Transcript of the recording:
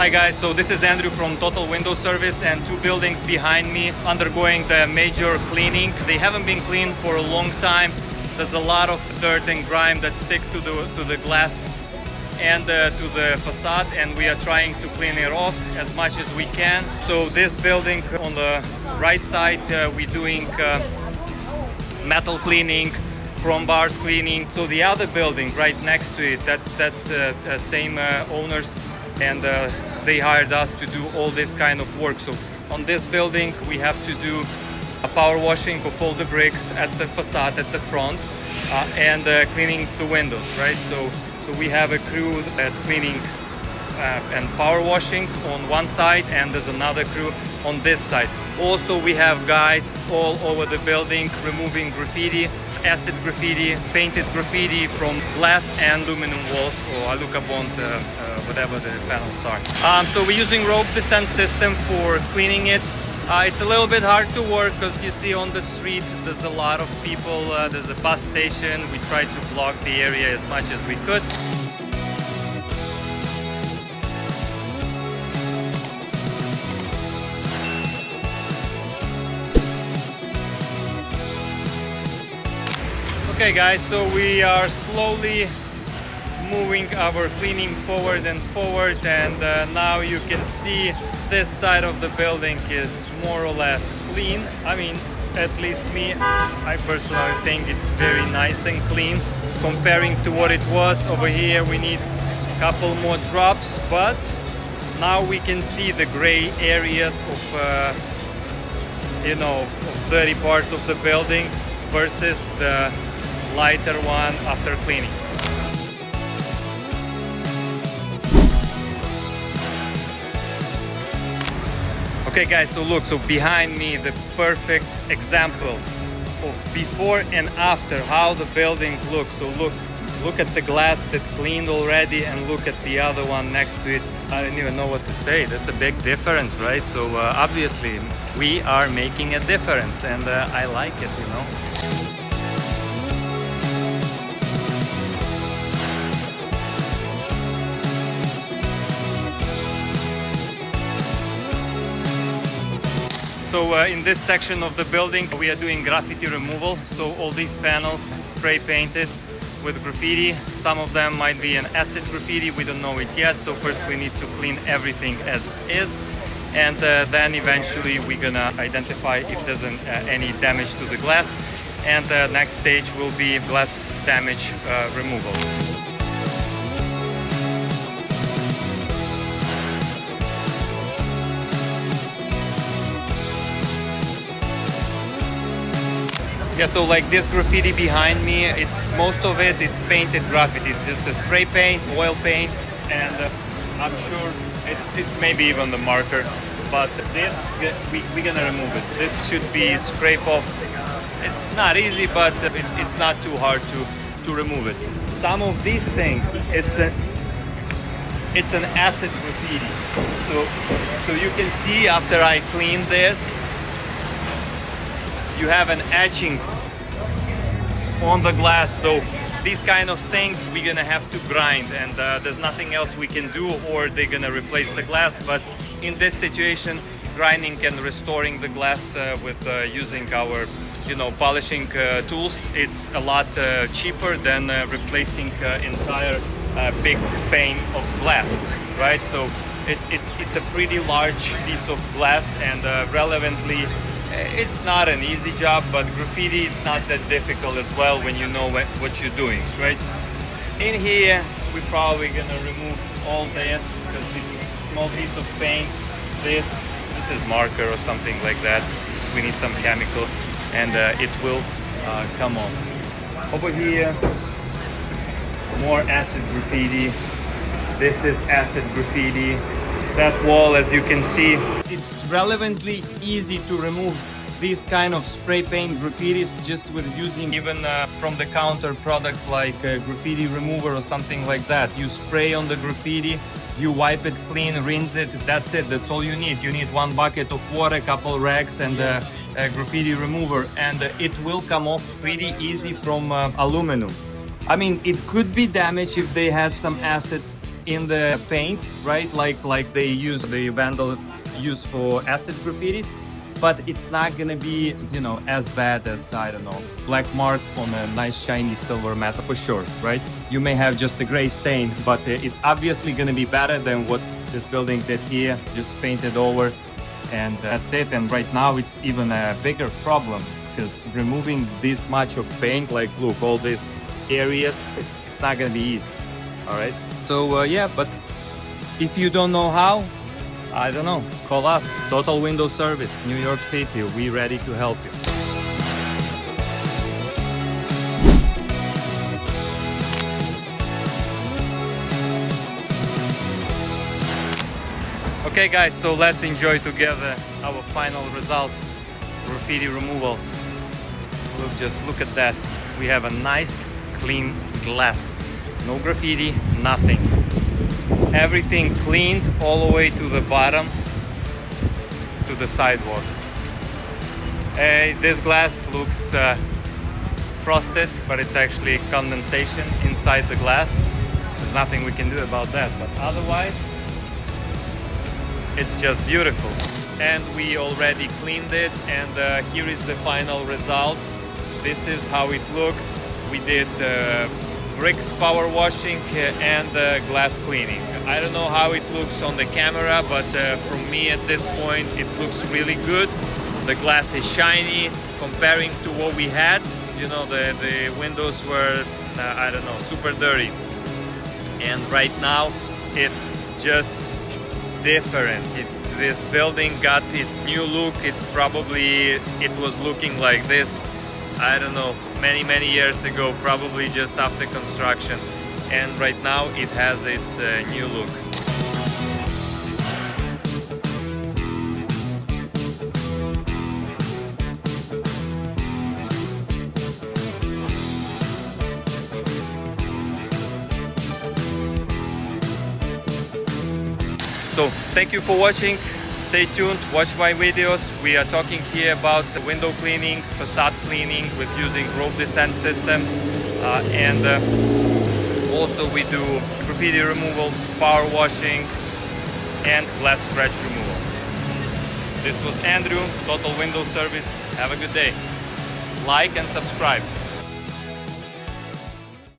Hi guys, so this is Andrew from Total Window Service, and two buildings behind me undergoing the major cleaning. They haven't been cleaned for a long time. There's a lot of dirt and grime that stick to the glass and to the facade, and we are trying to clean it off as much as we can. So this building on the right side, we're doing metal cleaning, chrome bars cleaning. So the other building right next to it, that's same owners, and they hired us to do all this kind of work. So on this building we have to do a power washing of all the bricks at the facade at the front and cleaning the windows, right? So we have a crew that cleaning and power washing on one side, and there's another crew on this side. Also we have guys all over the building removing graffiti, acid graffiti, painted graffiti from glass and aluminum walls, or alucarbond, whatever the panels are. So we're using rope descent system for cleaning it. It's a little bit hard to work because you see on the street there's a lot of people, there's a bus station. We try to block the area as much as we could. Okay guys, so we are slowly moving our cleaning forward and forward, and now you can see this side of the building is more or less clean. I mean, at least me, I personally think it's very nice and clean comparing to what it was. Over here we need a couple more drops, but now we can see the gray areas of dirty part of the building versus the lighter one after cleaning. Okay guys, so look, so behind me the perfect example of before and after how the building looks. So look at the glass that cleaned already, and look at the other one next to it. I don't even know what to say. That's a big difference, right? So obviously we are making a difference, and I like it, you know. So in this section of the building we are doing graffiti removal. So all these panels spray painted with graffiti. Some of them might be an acid graffiti, we don't know it yet. So first we need to clean everything as is, and then eventually we're gonna identify if there's any damage to the glass, and the next stage will be glass damage removal. Yeah, so like this graffiti behind me, most of it's painted graffiti. It's just a spray paint, oil paint, and I'm sure it's maybe even the marker. But this, we're gonna remove it. This should be scrape off. It's not easy, but it's not too hard to remove it. Some of these things, it's an acid graffiti. So you can see after I clean this, you have an etching on the glass. So these kind of things we're gonna have to grind, and there's nothing else we can do, or they're gonna replace the glass. But in this situation, grinding and restoring the glass with using our polishing tools, it's a lot cheaper than replacing entire big pane of glass, right? So it's a pretty large piece of glass, and relevantly it's not an easy job, but graffiti, it's not that difficult as well when you know what you're doing, right? In here, we're probably gonna remove all this because it's a small piece of paint. This is marker or something like that. Just we need some chemical, and it will come off. Over here, more acid graffiti. This is acid graffiti. That wall, as you can see, it's relevantly easy to remove this kind of spray paint graffiti just with using even from the counter products like graffiti remover or something like that. You spray on the graffiti, you wipe it clean, rinse it, that's it. That's all you need. You need one bucket of water, a couple rags, and a graffiti remover, and it will come off pretty easy from aluminum. I mean, it could be damaged if they had some acids, in the paint, right? Like they use the vandal use for acid graffitis, but it's not gonna be, you know, as bad as, I don't know, black mark on a nice shiny silver metal for sure, right? You may have just a gray stain, but it's obviously gonna be better than what this building did here, just painted over, and that's it. And right now it's even a bigger problem because removing this much of paint, like look, all these areas, it's not gonna be easy, all right? So yeah, but if you don't know how, I don't know, call us, Total Window Service, New York City. We're ready to help you. Okay guys, so let's enjoy together our final result, graffiti removal. Look, just look at that. We have a nice, clean glass. No graffiti, nothing. Everything cleaned all the way to the bottom, to the sidewalk. This glass looks frosted, but it's actually condensation inside the glass. There's nothing we can do about that, but otherwise, it's just beautiful. And we already cleaned it, and here is the final result. This is how it looks. We did bricks power washing and glass cleaning. I don't know how it looks on the camera, but from me at this point it looks really good. The glass is shiny comparing to what we had. You know, the windows were I don't know, super dirty, and right now it just different. This building got its new look. It's probably, it was looking like this, I don't know, many years ago, probably just after construction, and right now it has its new look. So thank you for watching. Stay tuned, watch my videos. We are talking here about the window cleaning, facade cleaning with using rope descent systems, and also we do graffiti removal, power washing, and glass scratch removal. This was Andrew, Total Window Service. Have a good day. Like and subscribe.